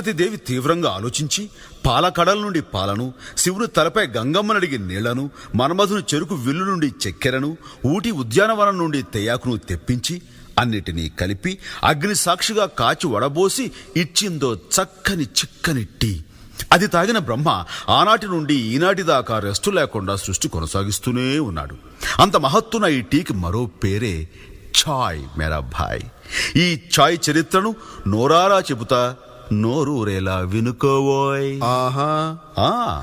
దేవి తీవ్రంగా ఆలోచించి పాలకడల నుండి పాలను, శివుని తలపై గంగమ్మనడిగి నీళ్లను, మన్మధుని చెరుకు విల్లు నుండి చక్కెరను, ఊటి ఉద్యానవనం నుండి తెయాకును తెప్పించి అన్నిటినీ కలిపి అగ్ని సాక్షిగా కాచి వడబోసి ఇచ్చిందో చక్కని చిక్కని టీ. అది తాగిన బ్రహ్మ ఆనాటి నుండి ఈనాటి దాకా రెస్టు లేకుండా సృష్టి కొనసాగిస్తూనే ఉన్నాడు. అంత మహత్తున ఈ టీకి మరో పేరే ఛాయ్ మేరా భాయ్. ఈ ఛాయ్ చరిత్రను నోరారా చెబుతా, నోరూరేలా వినుకోవోయ్. ఆహా. ఆ